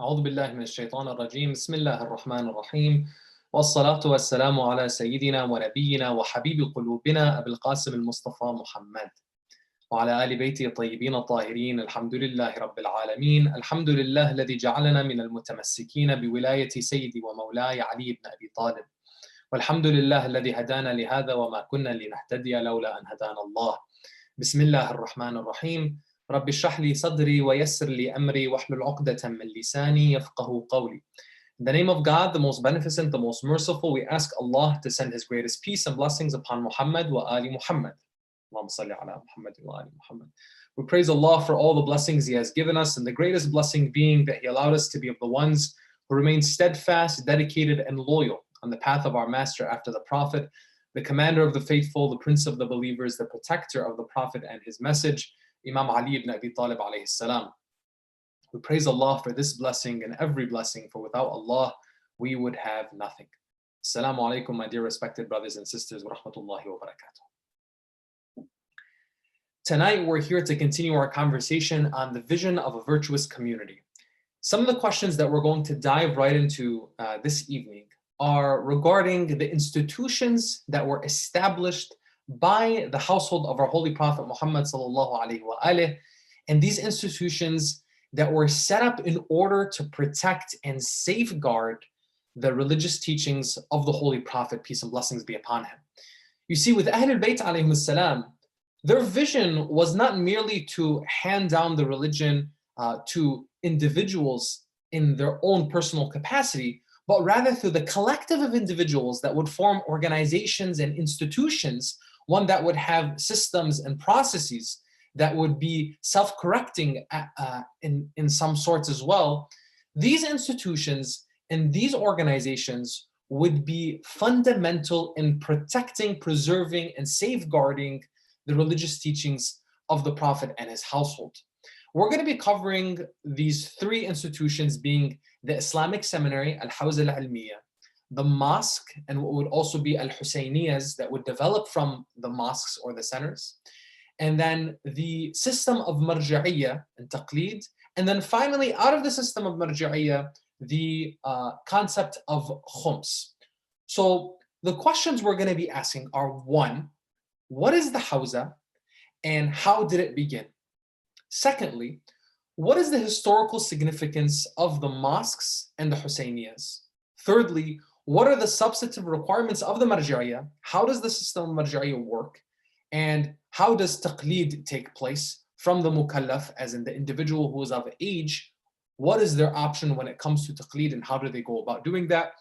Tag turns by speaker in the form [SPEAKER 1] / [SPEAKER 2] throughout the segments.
[SPEAKER 1] أعوذ بالله من الشيطان الرجيم بسم الله الرحمن الرحيم والصلاة والسلام على سيدنا ونبينا وحبيب قلوبنا أبي القاسم المصطفى محمد وعلى آل بيته الطيبين الطاهرين الحمد لله رب العالمين الحمد لله الذي جعلنا من المتمسكين بولاية سيدي ومولاي علي بن أبي طالب والحمد لله الذي هدانا لهذا وما كنا لنهتدي لولا أن هدانا الله بسم الله الرحمن الرحيم رب اشرح لي صدري ويسر لي أمري واحلل عقدة من لساني يفقه قولي. In the name of God, the most beneficent, the most merciful, we ask Allah to send His greatest peace and blessings upon Muhammad wa ali Muhammad. Allahumma salli ala Muhammad wa ali Muhammad. We praise Allah for all the blessings He has given us, and the greatest blessing being that He allowed us to be of the ones who remain steadfast, dedicated, and loyal on the path of our Master after the Prophet, the commander of the faithful, the prince of the believers, the protector of the Prophet and his message, Imam Ali ibn Abi Talib alayhi salam. We praise Allah for this blessing and every blessing, for without Allah, we would have nothing. Assalamu alaikum, my dear respected brothers and sisters, wa rahmatullahi wa barakatuh. Tonight, we're here to continue our conversation on the vision of a virtuous community. Some of the questions that we're going to dive right into this evening are regarding the institutions that were established by the household of our Holy Prophet Muhammad sallallahu alaihi wasallam, and these institutions that were set up in order to protect and safeguard the religious teachings of the Holy Prophet, peace and blessings be upon him. You see, with Ahlul Bayt alayhim salam, their vision was not merely to hand down the religion to individuals in their own personal capacity, but rather through the collective of individuals that would form organizations and institutions, one that would have systems and processes that would be self-correcting in some sorts as well. These institutions and these organizations would be fundamental in protecting, preserving, and safeguarding the religious teachings of the Prophet and his household. We're going to be covering these three institutions, being the Islamic Seminary, Al-Hawza Al-Ilmiya, the mosque, and what would also be Al-Husayniyas that would develop from the mosques or the centers, and then the system of Marja'iyya and Taqleed, and then finally, out of the system of Marja'iyya, the concept of Khums. So the questions we're going to be asking are: one, what is the Hawza and how did it begin? Secondly, what is the historical significance of the mosques and the Husayniyas? Thirdly, what are the substantive requirements of the Marja'iyya? How does the system of Marja'iyya work? And how does taqleed take place from the mukallaf, as in the individual who is of age? What is their option when it comes to taqleed, and how do they go about doing that?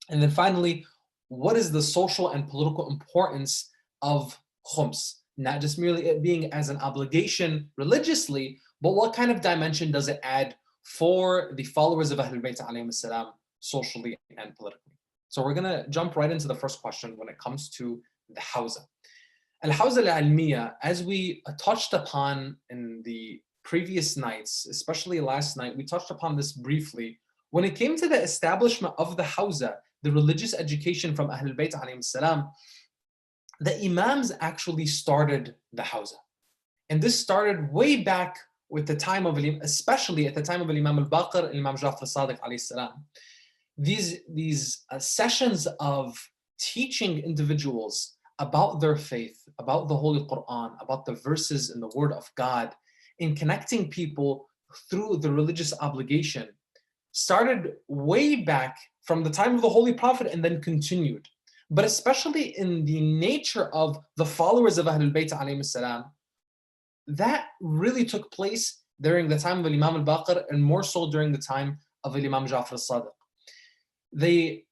[SPEAKER 1] And then finally, what is the social and political importance of khums? Not just merely it being as an obligation religiously, but what kind of dimension does it add for the followers of Ahlul Bayt alayhim salam socially and politically? So we're going to jump right into the first question when it comes to the Hawza. Al-Hawza al-Ilmiya, as we touched upon in the previous nights, especially last night, we touched upon this briefly. When it came to the establishment of the Hawza, the religious education from Ahlul Bayt alayhim salam, the Imams actually started the Hawza. And this started way back with the time of, especially at the time of Imam al-Baqir, Imam Jafar Sadiq alayhi salam. These sessions of teaching individuals about their faith, about the Holy Quran, about the verses in the Word of God, in connecting people through the religious obligation, started way back from the time of the Holy Prophet and then continued. But especially in the nature of the followers of Ahlul Bayt alayhim salam, that really took place during the time of Imam al-Baqir and more so during the time of Imam Jafar Sadiq. The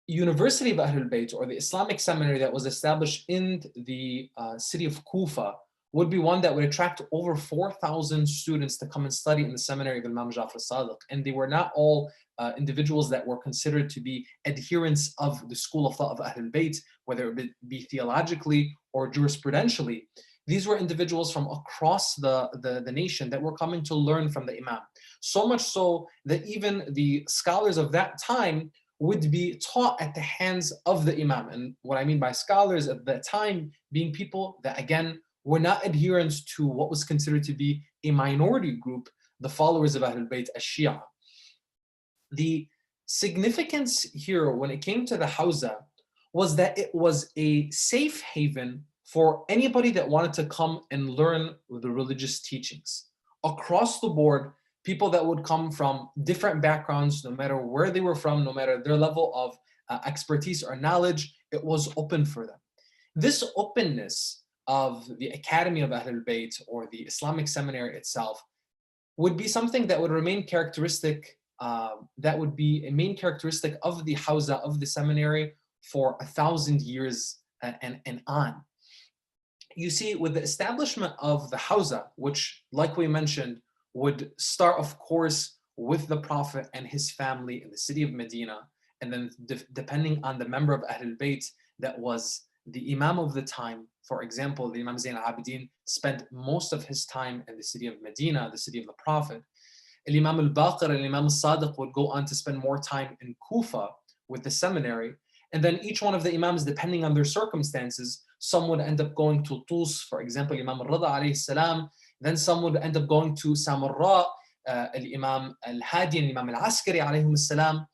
[SPEAKER 1] University of Ahlul Bayt, or the Islamic seminary that was established in the city of Kufa, would be one that would attract over 4,000 students to come and study in the seminary of Imam Jafar Sadiq. And they were not all individuals that were considered to be adherents of the school of thought of Ahlul Bayt, whether it be theologically or jurisprudentially. These were individuals from across the nation that were coming to learn from the Imam. So much so that even the scholars of that time would be taught at the hands of the Imam. And what I mean by scholars at that time being people that, again, were not adherents to what was considered to be a minority group, the followers of Ahlul Bayt as-Shia. The significance here when it came to the Hawza was that it was a safe haven for anybody that wanted to come and learn the religious teachings. Across the board, people that would come from different backgrounds, no matter where they were from, no matter their level of expertise or knowledge, it was open for them. This openness of the Academy of Ahlul Bayt or the Islamic seminary itself would be something that would remain characteristic, that would be a main characteristic of the Hawza, of the seminary, for 1,000 years and on. You see, with the establishment of the Hawza, which, like we mentioned, would start, of course, with the Prophet and his family in the city of Medina, and then depending on the member of Ahlul Bayt that was the Imam of the time. For example, the Imam Zain al-Abidin spent most of his time in the city of Medina, the city of the Prophet. Imam al-Baqir and Imam al-Sadiq would go on to spend more time in Kufa with the seminary. And then each one of the Imams, depending on their circumstances, some would end up going to Tus, for example, Imam al-Rida alayhi salam. Then some would end up going to Samarra, Imam al-Hadi and Imam al-Askari alayhim salam.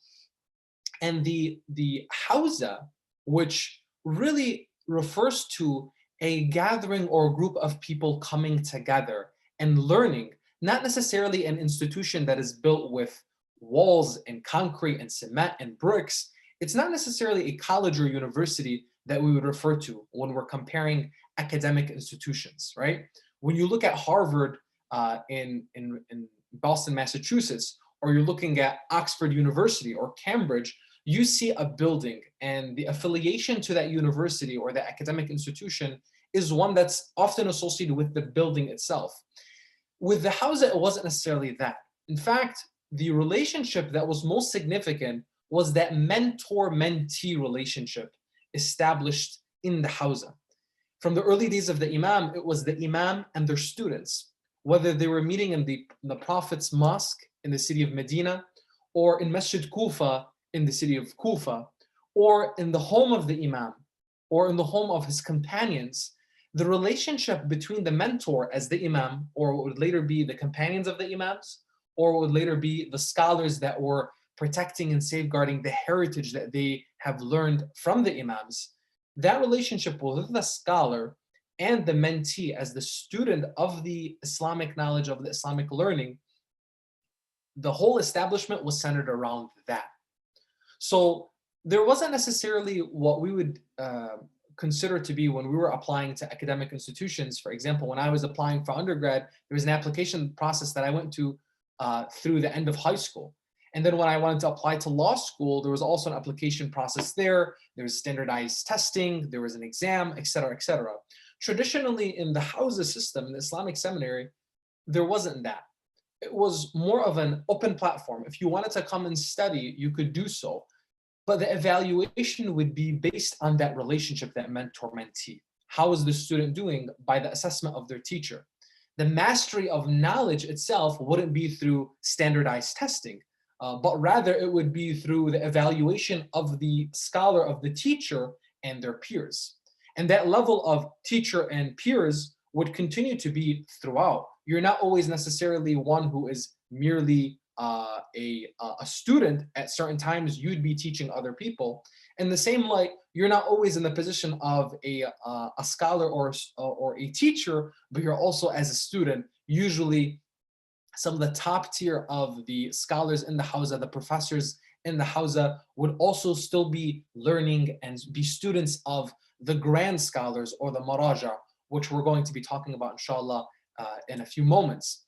[SPEAKER 1] And the Hawza, which really refers to a gathering or a group of people coming together and learning, not necessarily an institution that is built with walls and concrete and cement and bricks. It's not necessarily a college or university that we would refer to when we're comparing academic institutions, right? When you look at Harvard in Boston, Massachusetts, or you're looking at Oxford University or Cambridge, you see a building, and the affiliation to that university or the academic institution is one that's often associated with the building itself. With the Hawza, it wasn't necessarily that. In fact, the relationship that was most significant was that mentor-mentee relationship established in the Hawza. From the early days of the Imam, it was the Imam and their students, whether they were meeting in the Prophet's mosque in the city of Medina, or in Masjid Kufa in the city of Kufa, or in the home of the Imam, or in the home of his companions. The relationship between the mentor as the Imam, or what would later be the companions of the Imams, or what would later be the scholars that were protecting and safeguarding the heritage that they have learned from the Imams, that relationship with the scholar and the mentee as the student of the Islamic knowledge, of the Islamic learning, the whole establishment was centered around that. So there wasn't necessarily what we would consider to be, when we were applying to academic institutions. For example, when I was applying for undergrad, there was an application process that I went to through the end of high school. And then when I wanted to apply to law school, there was also an application process there. There was standardized testing, there was an exam, et cetera, et cetera. Traditionally, in the Hawza system, in the Islamic seminary, there wasn't that. It was more of an open platform. If you wanted to come and study, you could do so. But the evaluation would be based on that relationship, that mentor-mentee. How is the student doing by the assessment of their teacher? The mastery of knowledge itself wouldn't be through standardized testing, but rather it would be through the evaluation of the scholar, of the teacher, and their peers. And that level of teacher and peers would continue to be throughout. You're not always necessarily one who is merely a student. At certain times, you'd be teaching other people. In the same light, you're not always in the position of a scholar or a teacher, but you're also, as a student, usually some of the top tier of the scholars in the Hawza, the professors in the Hawza, would also still be learning and be students of the grand scholars or the maraja, which we're going to be talking about, inshallah, in a few moments.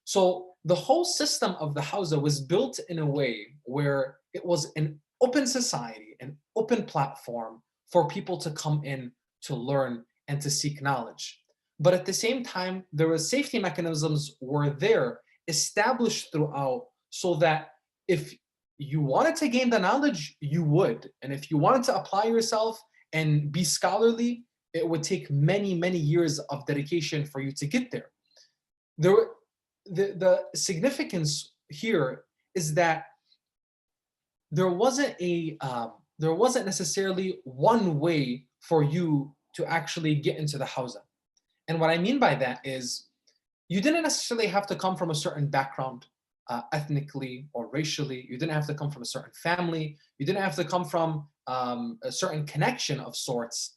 [SPEAKER 1] So the whole system of the Hawza was built in a way where it was an open society, an open platform for people to come in to learn and to seek knowledge. But at the same time, there were safety mechanisms were there, established throughout, so that if you wanted to gain the knowledge, you would. And if you wanted to apply yourself and be scholarly, it would take many, many years of dedication for you to get there. The significance here is that there wasn't necessarily one way for you to actually get into the Hawza. And what I mean by that is, you didn't necessarily have to come from a certain background. ethnically or racially. You didn't have to come from a certain family. You didn't have to come from a certain connection of sorts,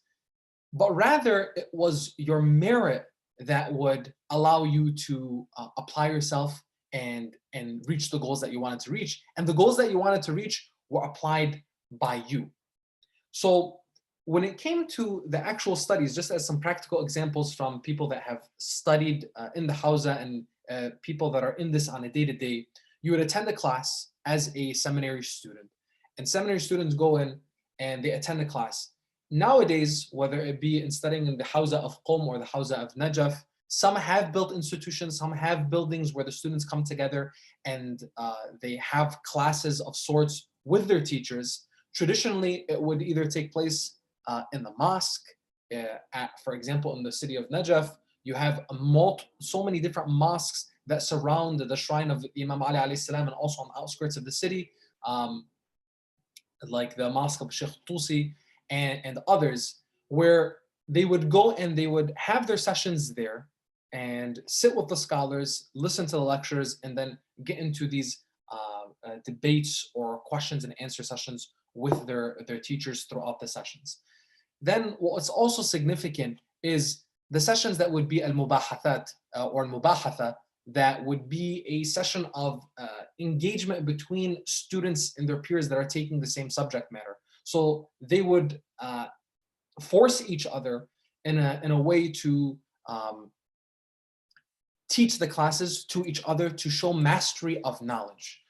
[SPEAKER 1] but rather it was your merit that would allow you to apply yourself and reach the goals that you wanted to reach. And the goals that you wanted to reach were applied by you. So when it came to the actual studies, just as some practical examples from people that have studied in the Hawza and people that are in this on a day-to-day, you would attend a class as a seminary student. And seminary students go in and they attend the class. Nowadays, whether it be in studying in the Hawza of Qom or the Hawza of Najaf, some have built institutions, some have buildings where the students come together and they have classes of sorts with their teachers. Traditionally, it would either take place in the mosque. For example, in the city of Najaf, you have so many different mosques that surround the shrine of Imam Ali alayhi salam, and also on the outskirts of the city, like the mosque of Sheikh Tusi and others, where they would go and they would have their sessions there and sit with the scholars, listen to the lectures, and then get into these debates or questions and answer sessions with their teachers throughout the sessions. Then what's also significant is the sessions that would be al-mubahathat or al-mubahatha, that would be a session of engagement between students and their peers that are taking the same subject matter. So they would force each other in a way to teach the classes to each other to show mastery of knowledge.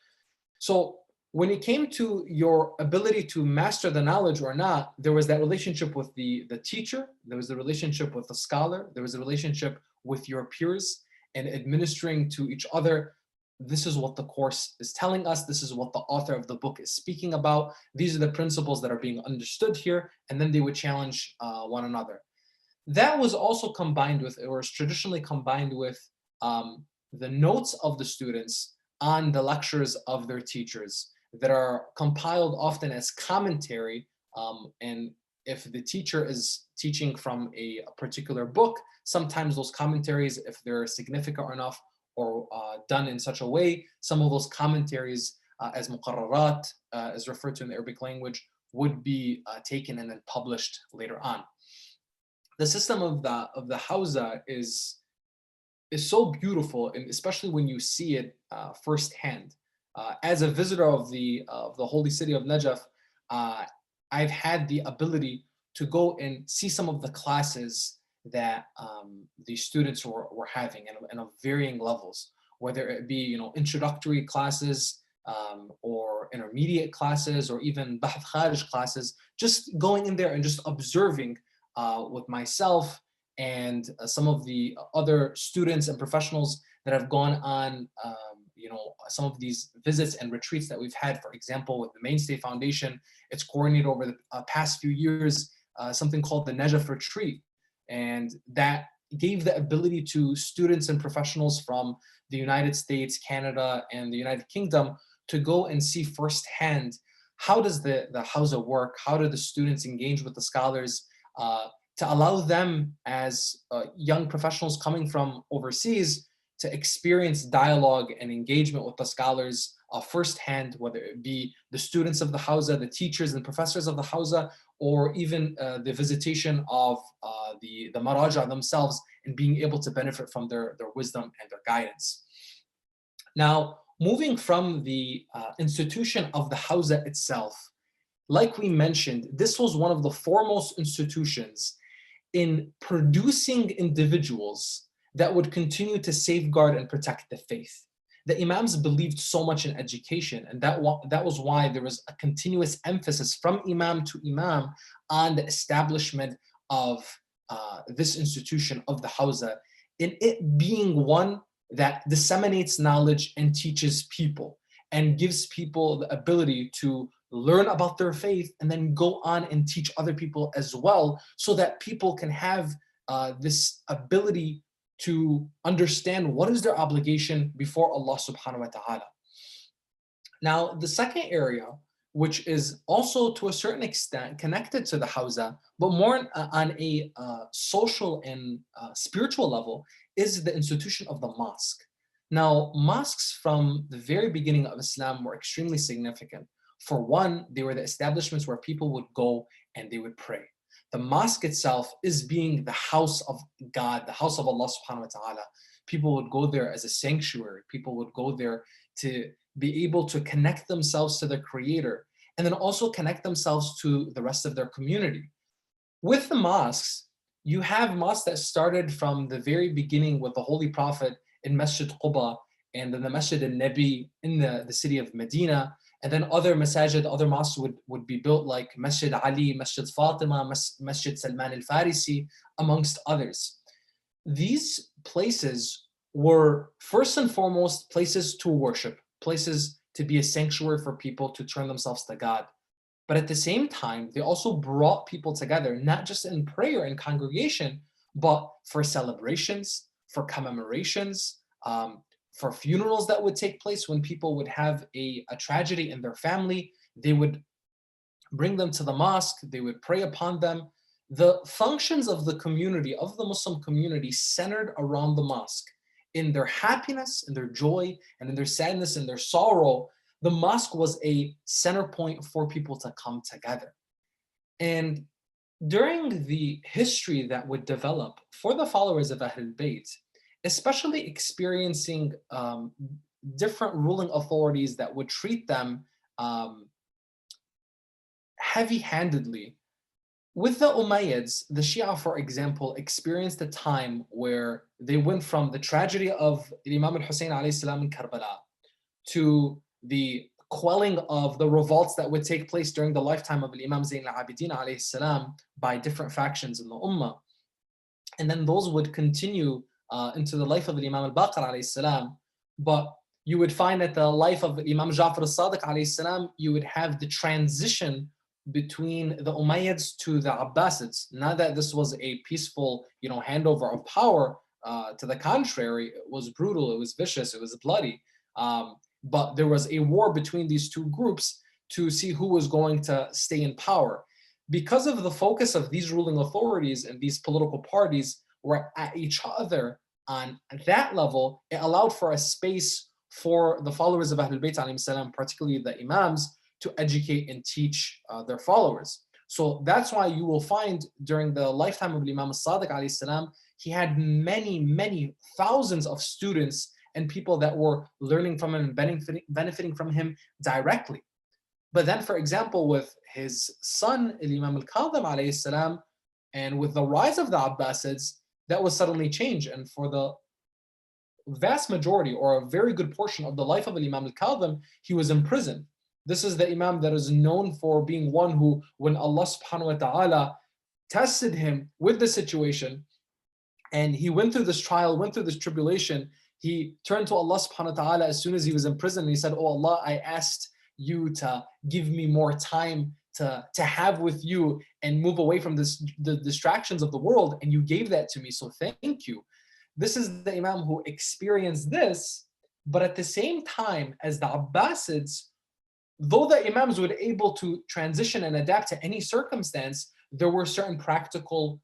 [SPEAKER 1] So when it came to your ability to master the knowledge or not, there was that relationship with the teacher, there was the relationship with the scholar, there was a relationship with your peers, and administering to each other. This is what the course is telling us. This is what the author of the book is speaking about. These are the principles that are being understood here. And then they would challenge one another. That was also combined with, or was traditionally combined with, the notes of the students on the lectures of their teachers that are compiled often as commentary. And if the teacher is teaching from a particular book, sometimes those commentaries, if they're significant enough or done in such a way, some of those commentaries as muqarrarat, is referred to in the Arabic language, would be taken and then published later on. The system of the Hawza is so beautiful, and especially when you see it firsthand. As a visitor of the holy city of Najaf, I've had the ability to go and see some of the classes that the students were having and of varying levels, whether it be introductory classes or intermediate classes or even bahth kharij classes. Just going in there and just observing with myself and some of the other students and professionals that have gone on some of these visits and retreats that we've had. For example, with the Mainstay Foundation, it's coordinated over the past few years something called the Najaf Retreat, and that gave the ability to students and professionals from the United States, Canada, and the United Kingdom to go and see firsthand how does the Hawza work, how do the students engage with the scholars, to allow them as young professionals coming from overseas to experience dialogue and engagement with the scholars firsthand, whether it be the students of the Hawza, the teachers and professors of the Hawza, or even the visitation of the Maraja themselves, and being able to benefit from their wisdom and their guidance. Now, moving from the institution of the Hawza itself, like we mentioned, this was one of the foremost institutions in producing individuals that would continue to safeguard and protect the faith. The Imams believed so much in education, and that was why there was a continuous emphasis from Imam to Imam on the establishment of this institution of the Hawza, in it being one that disseminates knowledge and teaches people and gives people the ability to learn about their faith and then go on and teach other people as well, so that people can have this ability to understand what is their obligation before Allah subhanahu wa ta'ala. Now, the second area, which is also to a certain extent connected to the Hawza, but more on a social and spiritual level, is the institution of the mosque. Now, mosques from the very beginning of Islam were extremely significant. For one, they were the establishments where people would go and they would pray. The mosque itself is being the house of God, the house of Allah subhanahu wa ta'ala. People would go there as a sanctuary. People would go there to be able to connect themselves to their creator and then also connect themselves to the rest of their community. With the mosques, you have mosques that started from the very beginning with the Holy Prophet in Masjid Quba and then the Masjid-e-Nabi in the city of Medina. And then other masajid, other mosques would be built like Masjid Ali, Masjid Fatima, Masjid Salman al-Farisi, amongst others. These places were first and foremost places to worship, places to be a sanctuary for people to turn themselves to God. But at the same time, they also brought people together, not just in prayer and congregation, but for celebrations, for commemorations, for funerals that would take place when people would have a tragedy in their family. They would bring them to the mosque, they would pray upon them. The functions of the community, of the Muslim community, centered around the mosque. In their happiness, in their joy, and in their sadness, and their sorrow, the mosque was a center point for people to come together. And during the history that would develop for the followers of Ahlul Bayt, especially experiencing different ruling authorities that would treat them heavy-handedly. With the Umayyads, the Shia, for example, experienced a time where they went from the tragedy of Imam al-Hussein alayhi salam in Karbala to the quelling of the revolts that would take place during the lifetime of Imam Zayn al-Abidin alayhi salam by different factions in the Ummah. And then those would continue into the life of Imam al-Baqir alayhi salam. But you would find that the life of Imam Ja'far al-Sadiq alayhi salam, you would have the transition between the Umayyads to the Abbasids. Not that this was a peaceful, handover of power. To the contrary, it was brutal, it was vicious, it was bloody. But there was a war between these two groups to see who was going to stay in power. Because of the focus of these ruling authorities and these political parties were at each other on that level, it allowed for a space for the followers of Ahlul Bayt alayhim salam, particularly the Imams, to educate and teach their followers. So that's why you will find during the lifetime of Imam al-Sadiq alayhi salam, he had many, many thousands of students and people that were learning from him and benefiting from him directly. But then, for example, with his son, Imam al-Kadhim alayhi salam, and with the rise of the Abbasids, that was suddenly changed. And for the vast majority or a very good portion of the life of Imam al-Kadhim, he was imprisoned. This is the Imam that is known for being one who, when Allah subhanahu wa ta'ala tested him with the situation, and he went through this trial, went through this tribulation, he turned to Allah subhanahu wa ta'ala as soon as he was in prison, and he said, "Oh Allah, I asked you to give me more time to have with you and move away from the distractions of the world, and you gave that to me, so thank you." This is the Imam who experienced this, but at the same time as the Abbasids, though the Imams were able to transition and adapt to any circumstance, there were certain practical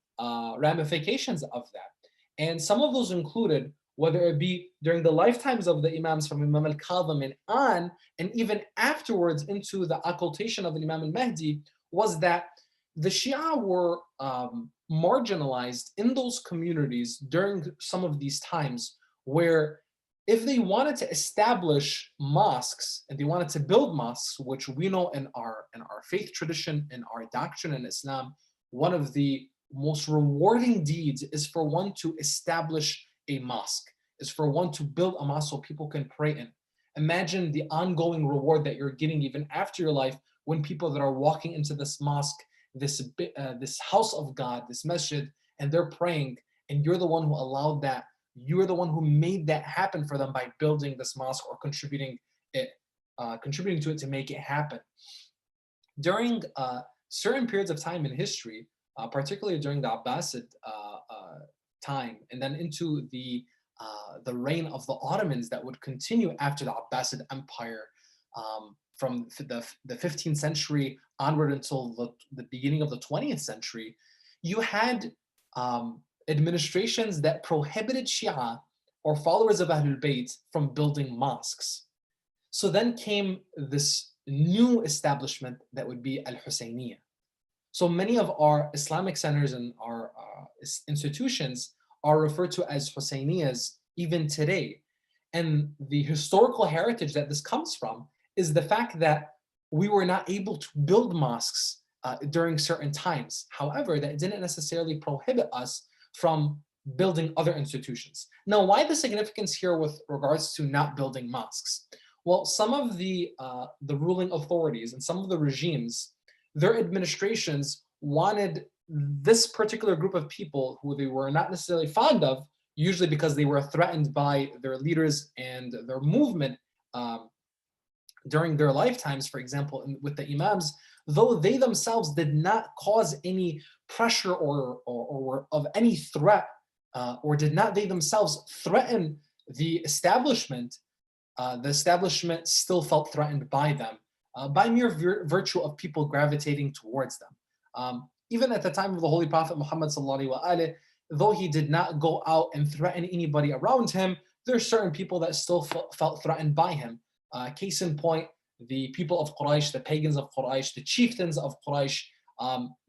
[SPEAKER 1] ramifications of that. And some of those included, whether it be during the lifetimes of the Imams from Imam al-Kadhim and on, and even afterwards into the occultation of Imam al-Mahdi, was that the Shia were marginalized in those communities during some of these times, where if they wanted to establish mosques and they wanted to build mosques, which we know in our faith tradition, in our doctrine in Islam, one of the most rewarding deeds is for one to establish a mosque, is for one to build a mosque so people can pray in. Imagine the ongoing reward that you're getting even after your life when people that are walking into this mosque, this house of God, this masjid, and they're praying, and you're the one who allowed that. You're the one who made that happen for them by building this mosque or contributing to it to make it happen. During certain periods of time in history, particularly during the Abbasid time, and then into the reign of the Ottomans that would continue after the Abbasid Empire, from the 15th century onward until the beginning of the 20th century, you had administrations that prohibited Shia or followers of Ahlul Bayt from building mosques. So then came this new establishment that would be Al-Husayniyah. So many of our Islamic centers and our institutions are referred to as Husayniyas even today. And the historical heritage that this comes from is the fact that we were not able to build mosques during certain times. However, that didn't necessarily prohibit us from building other institutions. Now, why the significance here with regards to not building mosques? Well, some of the ruling authorities and some of the regimes, their administrations wanted this particular group of people who they were not necessarily fond of, usually because they were threatened by their leaders and their movement during their lifetimes, for example, with the Imams, though they themselves did not cause any pressure or of any threat, or did not they themselves threaten the establishment still felt threatened by them by mere virtue of people gravitating towards them. Even at the time of the Holy Prophet Muhammad sallallahu alaihi wasallam, though he did not go out and threaten anybody around him, there are certain people that still felt threatened by him. Case in point, the people of Quraysh, the pagans of Quraysh, the chieftains of Quraysh,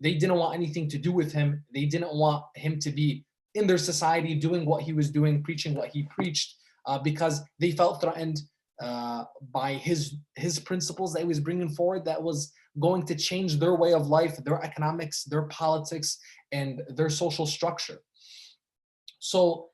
[SPEAKER 1] they didn't want anything to do with him. They didn't want him to be in their society doing what he was doing, preaching what he preached, because they felt threatened by his principles that he was bringing forward that was going to change their way of life, their economics, their politics, and their social structure. So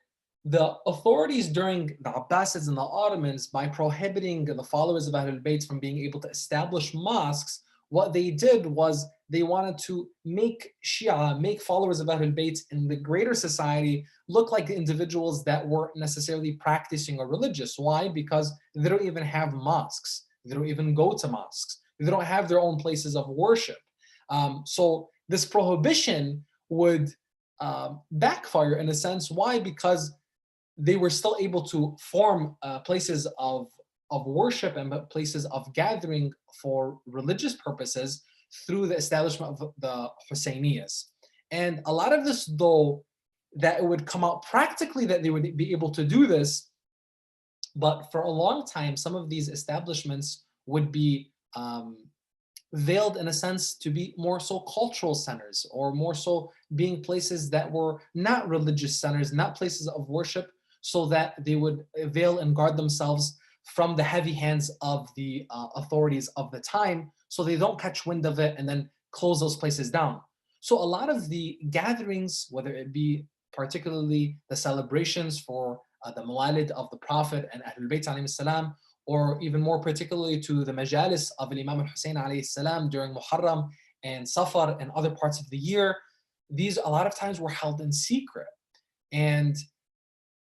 [SPEAKER 1] the authorities during the Abbasids and the Ottomans, by prohibiting the followers of Ahlul Bayt from being able to establish mosques, what they did was they wanted to make Shia, make followers of Ahlul Bayt in the greater society look like individuals that weren't necessarily practicing or religious. Why? Because they don't even have mosques. They don't even go to mosques. They don't have their own places of worship. So this prohibition would backfire in a sense. Why? Because they were still able to form places of worship and places of gathering for religious purposes through the establishment of the Husayniyas. And a lot of this, though, that it would come out practically that they would be able to do this, but for a long time, some of these establishments would be veiled in a sense to be more so cultural centers, or more so being places that were not religious centers, not places of worship, so that they would veil and guard themselves from the heavy hands of the authorities of the time, so they don't catch wind of it and then close those places down. So a lot of the gatherings, whether it be particularly the celebrations for the Mawalid of the Prophet and Ahlul Bayt alayhi salam, or even more particularly to the majalis of Imam al-Hussein alayhi salam during Muharram and Safar and other parts of the year, these a lot of times were held in secret. And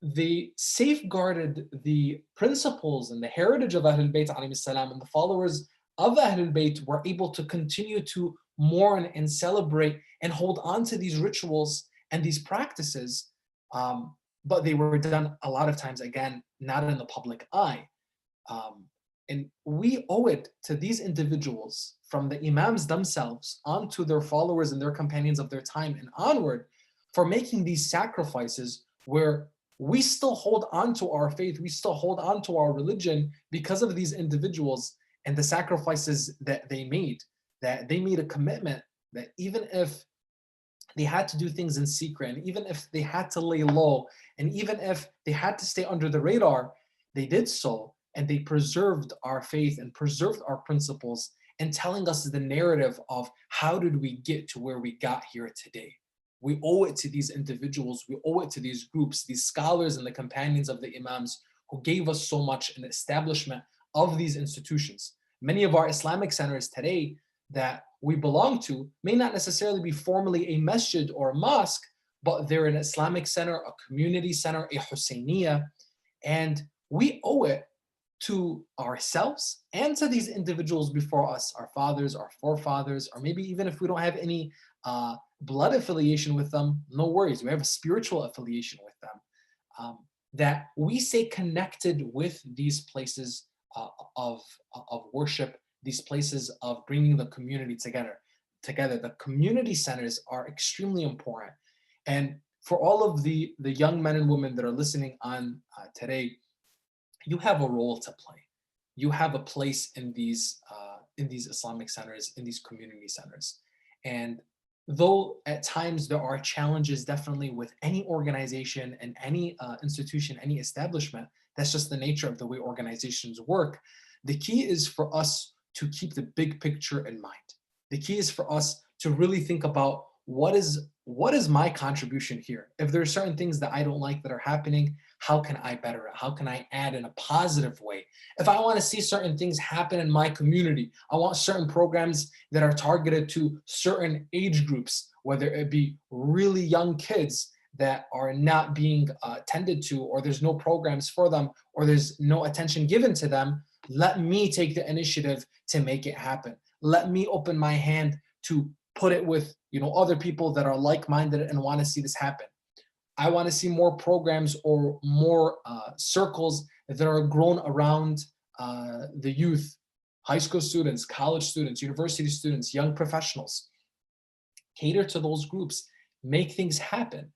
[SPEAKER 1] they safeguarded the principles and the heritage of Ahlul Bayt alayhi salam, and the followers of Ahlul Bayt were able to continue to mourn and celebrate and hold on to these rituals and these practices, but they were done a lot of times, again, not in the public eye. And we owe it to these individuals, from the Imams themselves onto their followers and their companions of their time and onward, for making these sacrifices where we still hold on to our faith, we still hold on to our religion because of these individuals and the sacrifices that they made a commitment that even if they had to do things in secret, and even if they had to lay low, and even if they had to stay under the radar, they did so, and they preserved our faith and preserved our principles, and telling us the narrative of how did we get to where we got here today. We owe it to these individuals, we owe it to these groups, these scholars and the companions of the Imams who gave us so much in the establishment of these institutions. Many of our Islamic centers today that we belong to may not necessarily be formally a masjid or a mosque, but they're an Islamic center, a community center, a Husayniyah, and we owe it to ourselves and to these individuals before us, our fathers, our forefathers, or maybe even if we don't have any blood affiliation with them, no worries, we have a spiritual affiliation with them, that we stay connected with these places of worship, these places of bringing the community together. The community centers are extremely important. And for all of the young men and women that are listening on today, you have a role to play. You have a place in these Islamic centers, in these community centers. And though at times there are challenges definitely with any organization and any institution, any establishment, that's just the nature of the way organizations work. The key is for us to keep the big picture in mind. The key is for us to really think about what is my contribution here? If there are certain things that I don't like that are happening, how can I better it? How can I add in a positive way? If I want to see certain things happen in my community, I want certain programs that are targeted to certain age groups, whether it be really young kids that are not being tended to, or there's no programs for them, or there's no attention given to them. Let me take the initiative to make it happen. Let me open my hand to put it with other people that are like-minded and want to see this happen. I want to see more programs or more circles that are grown around the youth, high school students, college students, university students, young professionals. Cater to those groups, make things happen.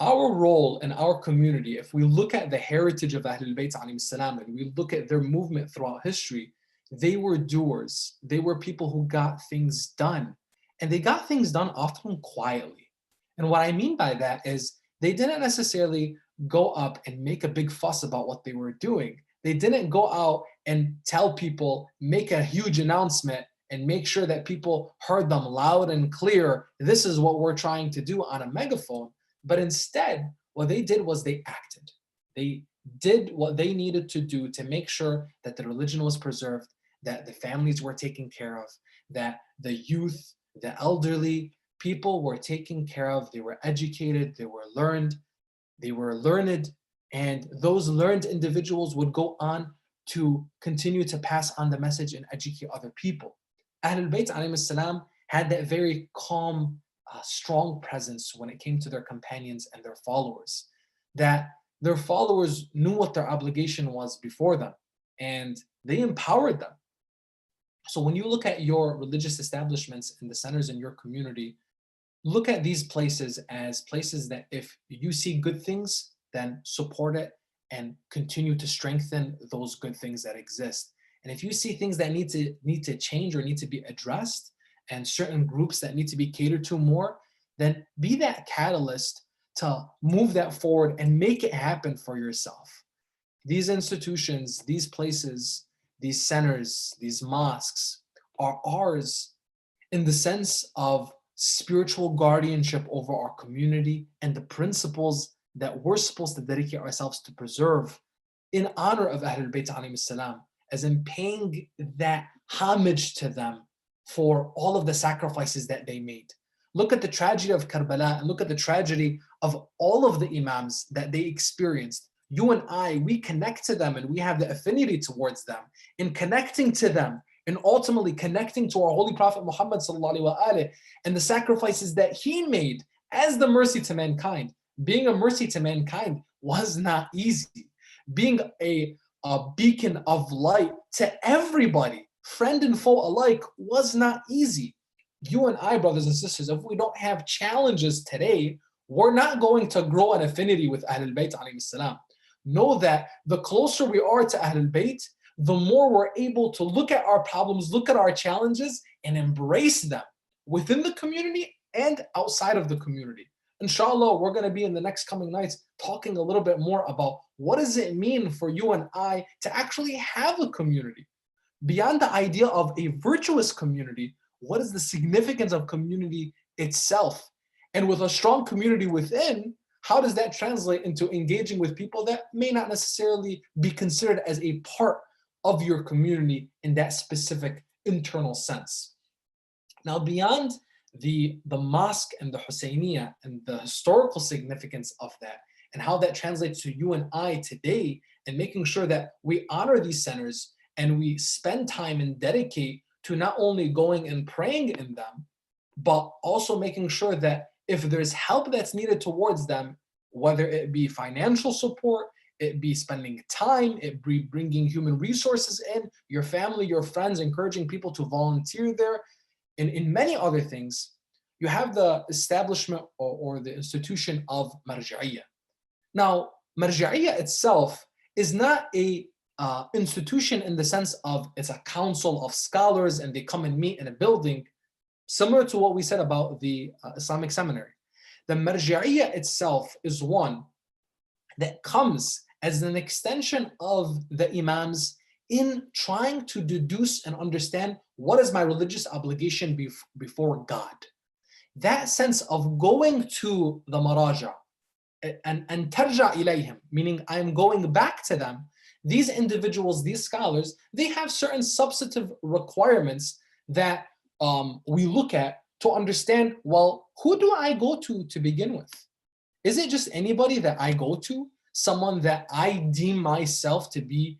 [SPEAKER 1] Our role in our community, if we look at the heritage of Ahlul Bayt alayhim salam, and we look at their movement throughout history, they were doers. They were people who got things done. And they got things done often quietly. And what I mean by that is they didn't necessarily go up and make a big fuss about what they were doing. They didn't go out and tell people, make a huge announcement and make sure that people heard them loud and clear. This is what we're trying to do on a megaphone. But instead, what they did was they acted. They did what they needed to do to make sure that the religion was preserved, that the families were taken care of, that the youth, the elderly, people were taken care of. They were educated, they were learned, and those learned individuals would go on to continue to pass on the message and educate other people. Ahlul Bayt alayhim salam had that very calm, strong presence when it came to their companions and their followers, that their followers knew what their obligation was before them, and they empowered them. So when you look at your religious establishments and the centers in your community, look at these places as places that if you see good things, then support it and continue to strengthen those good things that exist. And if you see things that need to change or need to be addressed, and certain groups that need to be catered to more, then be that catalyst to move that forward and make it happen for yourself. These institutions, these places, these centers, these mosques are ours in the sense of spiritual guardianship over our community and the principles that we're supposed to dedicate ourselves to preserve in honor of Ahlul Bayt alayhim salam, as in paying that homage to them for all of the sacrifices that they made. Look at the tragedy of Karbala and look at the tragedy of all of the Imams that they experienced. You and I, we connect to them and we have the affinity towards them. In connecting to them and ultimately connecting to our Holy Prophet Muhammad sallallahu alaihi wasallam and the sacrifices that he made as the mercy to mankind. Being a mercy to mankind was not easy. Being a beacon of light to everybody, friend and foe alike, was not easy. You and I, brothers and sisters, if we don't have challenges today, we're not going to grow an affinity with Ahlul Bayt alayhim salam. Know that the closer we are to Ahlul Bayt, the more we're able to look at our problems, look at our challenges, and embrace them within the community and outside of the community. Inshallah, we're going to be in the next coming nights talking a little bit more about what does it mean for you and I to actually have a community. Beyond the idea of a virtuous community, what is the significance of community itself? And with a strong community within, how does that translate into engaging with people that may not necessarily be considered as a part of your community in that specific internal sense? Now, beyond the mosque and the Husayniyah and the historical significance of that and how that translates to you and I today, and making sure that we honor these centers and we spend time and dedicate to not only going and praying in them, but also making sure that if there's help that's needed towards them, whether it be financial support, it be spending time, it be bringing human resources in, your family, your friends, encouraging people to volunteer there, and in many other things, you have the establishment or the institution of marja'iyya. Now, marja'iyya itself is not a institution in the sense of it's a council of scholars and they come and meet in a building, similar to what we said about the Islamic seminary. The marja'iyya itself is one that comes as an extension of the imams in trying to deduce and understand what is my religious obligation before God. That sense of going to the maraja and tarja ilayhim, meaning I'm going back to them. These individuals, these scholars, they have certain substantive requirements that we look at to understand, well, who do I go to begin with? Is it just anybody that I go to? Someone that I deem myself to be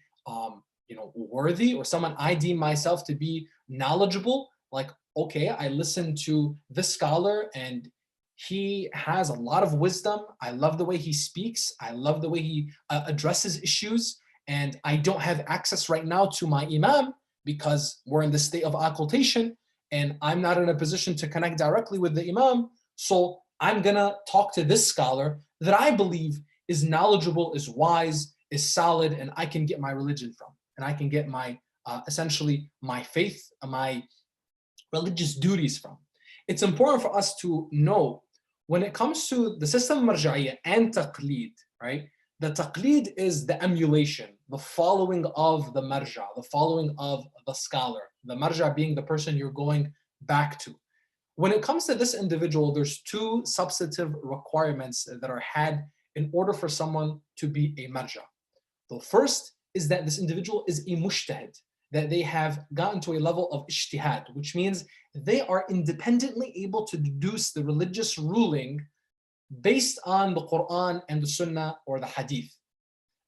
[SPEAKER 1] worthy, or someone I deem myself to be knowledgeable? Like, okay, I listen to this scholar and he has a lot of wisdom. I love the way he speaks. I love the way he addresses issues. And I don't have access right now to my imam because we're in the state of occultation and I'm not in a position to connect directly with the imam. So I'm gonna talk to this scholar that I believe is knowledgeable, is wise, is solid, and I can get my religion from. And I can get my, essentially, my faith, my religious duties from. It's important for us to know when it comes to the system of marja'iyya and taqleed, right? The taqleed is the emulation, the following of the marja, the following of the scholar, the marja being the person you're going back to. When it comes to this individual, there's two substantive requirements that are had in order for someone to be a marja. The first is that this individual is a mujtahid, that they have gotten to a level of ijtihad, which means they are independently able to deduce the religious ruling based on the Quran and the Sunnah or the Hadith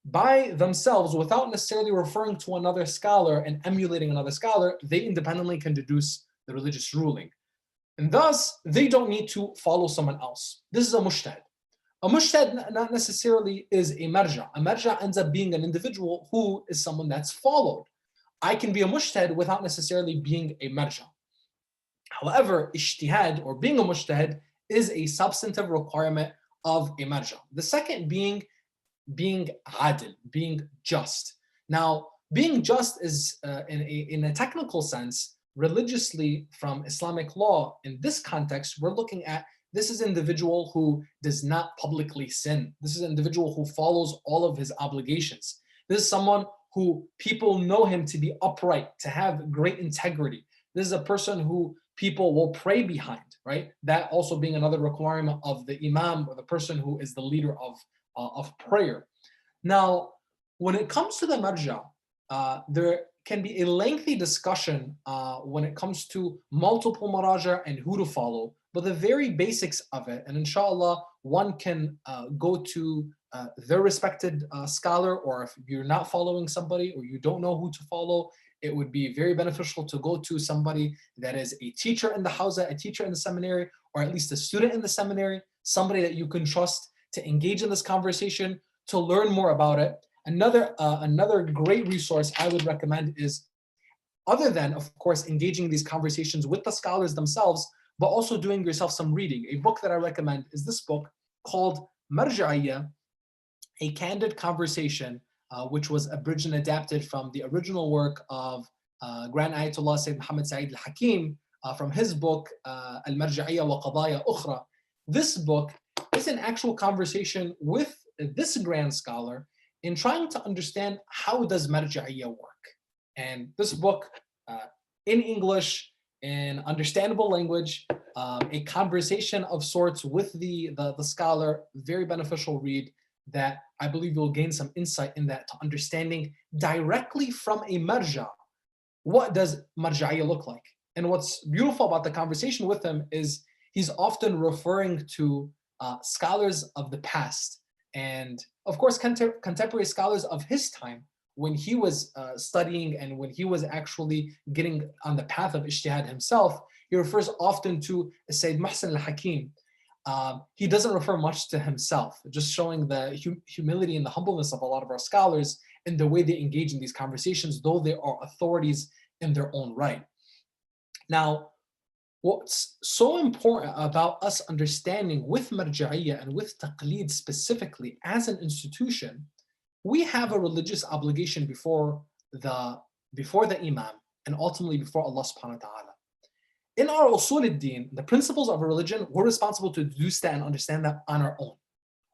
[SPEAKER 1] by themselves, without necessarily referring to another scholar and emulating another scholar. They independently can deduce the religious ruling, and thus they don't need to follow someone else. This is a mujtahid. A mujtahid not necessarily is a marja. A marja ends up being an individual who is someone that's followed. I can be a mujtahid without necessarily being a marja. However, ijtihad, or being a mujtahid, is a substantive requirement of a marja. The second being adil, being just. Now, being just is, in a technical sense, religiously from Islamic law, in this context, we're looking at this is an individual who does not publicly sin. This is an individual who follows all of his obligations. This is someone who people know him to be upright, to have great integrity. This is a person who people will pray behind, right? That also being another requirement of the imam, or the person who is the leader of prayer. Now, when it comes to the marja, there can be a lengthy discussion when it comes to multiple maraja and who to follow, but the very basics of it, and inshallah, one can go to their respected scholar, or if you're not following somebody or you don't know who to follow, it would be very beneficial to go to somebody that is a teacher in the hawza, a teacher in the seminary, or at least a student in the seminary, somebody that you can trust to engage in this conversation, to learn more about it. Another great resource I would recommend is, other than, of course, engaging in these conversations with the scholars themselves, but also doing yourself some reading. A book that I recommend is this book called Marja'iyya, A Candid Conversation, which was abridged and adapted from the original work of Grand Ayatollah Sayyid Muhammad Sa'id al-Hakim from his book, Al-Marja'iyya wa Qadaya Ukhra. This book is an actual conversation with this grand scholar in trying to understand how does Marja'iyya work. And this book, in English, in understandable language, a conversation of sorts with the scholar, very beneficial read that I believe you'll gain some insight in that, to understanding directly from a marja, what does marja'iyya look like? And what's beautiful about the conversation with him is he's often referring to scholars of the past, and of course contemporary scholars of his time, when he was studying and when he was actually getting on the path of ijtihad himself. He refers often to Sayyid Muhsin al-Hakim. He doesn't refer much to himself, just showing the humility and the humbleness of a lot of our scholars in the way they engage in these conversations, though they are authorities in their own right. Now, What's so important about us understanding with marja'iyya and with taqleed specifically as an institution, we have a religious obligation the before the Imam and ultimately before Allah subhanahu wa ta'ala. In our usul al-din, the principles of a religion, we're responsible to deduce that and understand that on our own.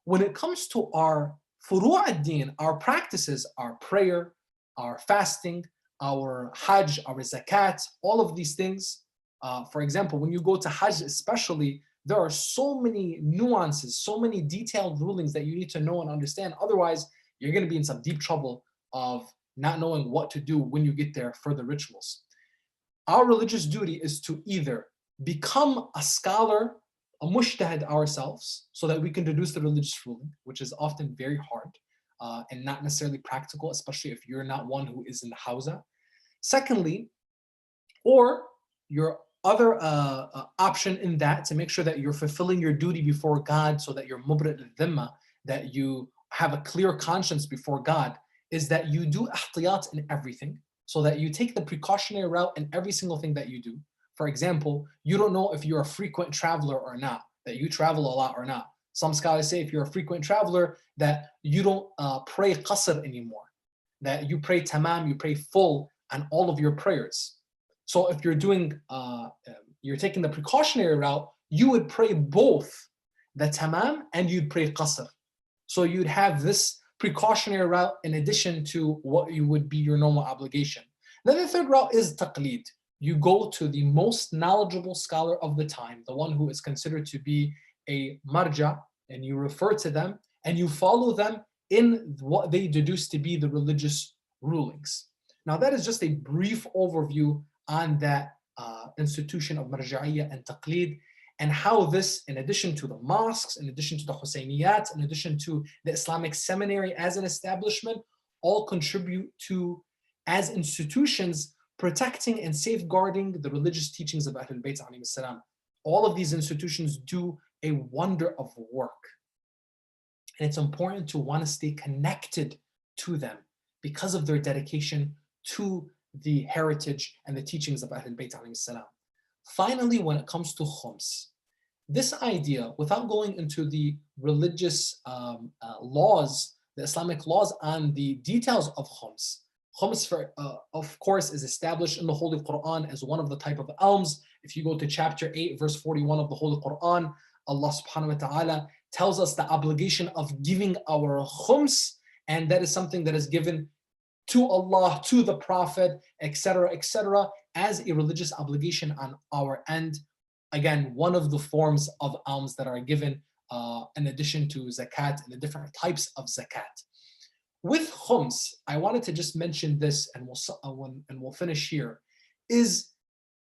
[SPEAKER 1] When it comes to our furu' al-din, our practices, our prayer, our fasting, our hajj, our zakat, all of these things, for example, when you go to hajj especially, there are so many nuances, so many detailed rulings that you need to know and understand. Otherwise, you're going to be in some deep trouble of not knowing what to do when you get there for the rituals. Our religious duty is to either become a scholar, a mushtahid ourselves, so that we can deduce the religious ruling, which is often very hard and not necessarily practical, especially if you're not one who is in the hawza. Secondly, or your other option in that, to make sure that you're fulfilling your duty before God so that you're mubrid al-dhimma, that you have a clear conscience before God, is that you do ihtiyat in everything, so that you take the precautionary route in every single thing that you do. For example, you don't know if you're a frequent traveler or not, that you travel a lot or not. Some scholars say if you're a frequent traveler, that you don't pray qasr anymore, that you pray tamam, you pray full on all of your prayers. So if you're taking the precautionary route, you would pray both the tamam and you'd pray qasr. So you'd have this precautionary route in addition to what you would be your normal obligation. Then the third route is taqleed. You go to the most knowledgeable scholar of the time, the one who is considered to be a marja, and you refer to them and you follow them in what they deduce to be the religious rulings. Now that is just a brief overview on that institution of marja'iyya and taqleed, and how this, in addition to the mosques, in addition to the Husayniyat, in addition to the Islamic seminary as an establishment, all contribute to, as institutions, protecting and safeguarding the religious teachings of Ahlul Bayt alayhi salam. All of these institutions do a wonder of work. And it's important to want to stay connected to them because of their dedication to the heritage and the teachings of Ahlul Bayt alayhi salam. Finally, when it comes to khums, this idea, without going into the religious laws, the Islamic laws on the details of khums, of course, is established in the Holy Quran as one of the type of alms. If you go to chapter 8, verse 41 of the Holy Quran, Allah subhanahu wa ta'ala tells us the obligation of giving our khums, and that is something that is given to Allah, to the Prophet, etc., as a religious obligation on our end. Again, one of the forms of alms that are given in addition to zakat and the different types of zakat. With khums, I wanted to just mention this, and we'll finish here, is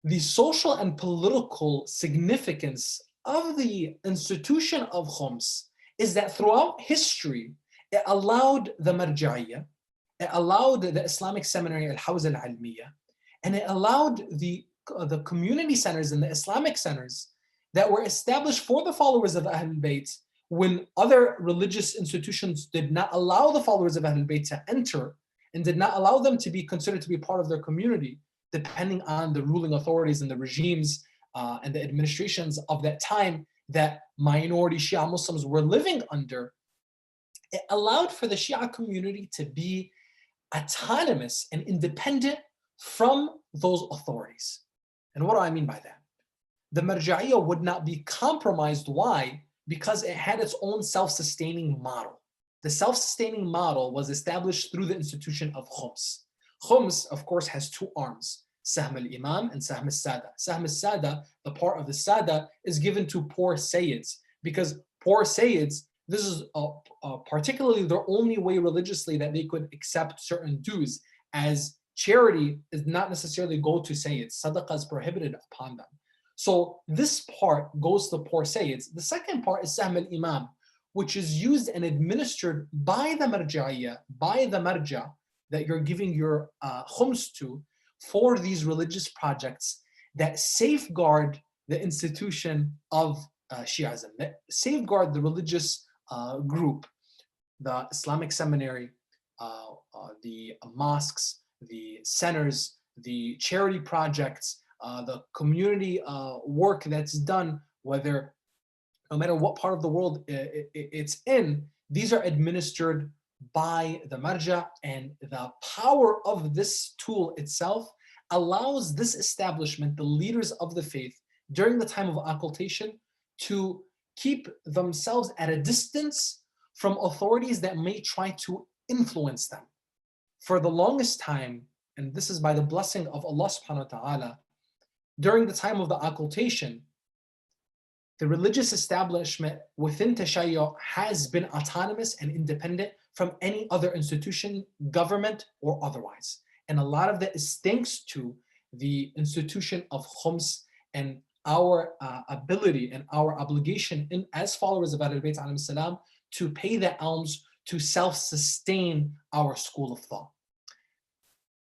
[SPEAKER 1] the social and political significance of the institution of khums is that throughout history, it allowed the marja'iyya, it allowed the Islamic seminary, al-Hawza al-Almiyya, and it allowed the community centers and the Islamic centers that were established for the followers of Ahlul Bayt when other religious institutions did not allow the followers of Ahlul Bayt to enter and did not allow them to be considered to be part of their community, depending on the ruling authorities and the regimes and the administrations of that time that minority Shia Muslims were living under. It allowed for the Shia community to be autonomous and independent from those authorities. And what do I mean by that? The marja'iyya would not be compromised. Why? Because it had its own self-sustaining model. The self-sustaining model was established through the institution of khums. Khums, of course, has two arms, Sahm al-Imam and Sahm al-Sada. Sahm al-Sada, the part of the Sada, is given to poor Sayyids, because poor Sayyids, this is particularly their only way religiously that they could accept certain dues, as charity is not necessarily go to Sayyids. Sadaqah is prohibited upon them. So this part goes to poor Sayyids. The second part is Sahm al-Imam, which is used and administered by the marja'iyya, by the marja that you're giving your khums to, for these religious projects that safeguard the institution of Shi'ism, that safeguard the religious group, the Islamic seminary, the mosques, the centers, the charity projects, the community work that's done, whether no matter what part of the world it's in, these are administered by the marja, and the power of this tool itself allows this establishment, the leaders of the faith, during the time of occultation, to keep themselves at a distance from authorities that may try to influence them. For the longest time, and this is by the blessing of Allah subhanahu wa ta'ala, during the time of the occultation, the religious establishment within Tashayyu has been autonomous and independent from any other institution, government or otherwise. And a lot of that is thanks to the institution of khums and our ability and our obligation as followers of Ahlul Bayt alayhim salam to pay the alms to self-sustain our school of thought.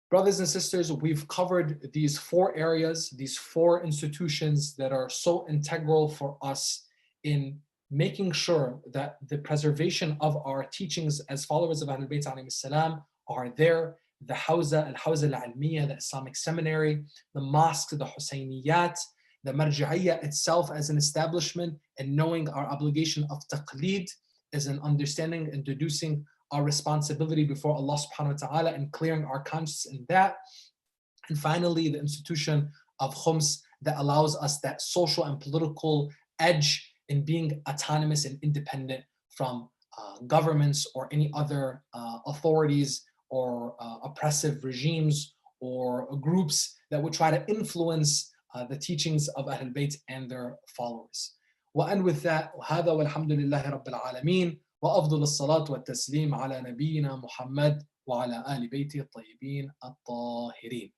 [SPEAKER 1] Brothers and sisters, we've covered these 4 areas, these 4 institutions that are so integral for us in making sure that the preservation of our teachings as followers of Ahlul Bayt alayhim salam are there. The Hawza, Al-Hawza Al-Almiyya, the Islamic Seminary, the mosque, the Husayniyat, the Marji'iyya itself as an establishment, and knowing our obligation of taqleed as an understanding and deducing our responsibility before Allah subhanahu wa ta'ala and clearing our conscience in that. And finally, the institution of khums that allows us that social and political edge in being autonomous and independent from governments or any other authorities or oppressive regimes or groups that would try to influence the teachings of Ahlul Bayt and their followers. وأن with that, وهذا والحمد لله رب العالمين وأفضل الصلاة والتسليم على نبينا محمد وعلى آل بيته الطيبين الطاهرين.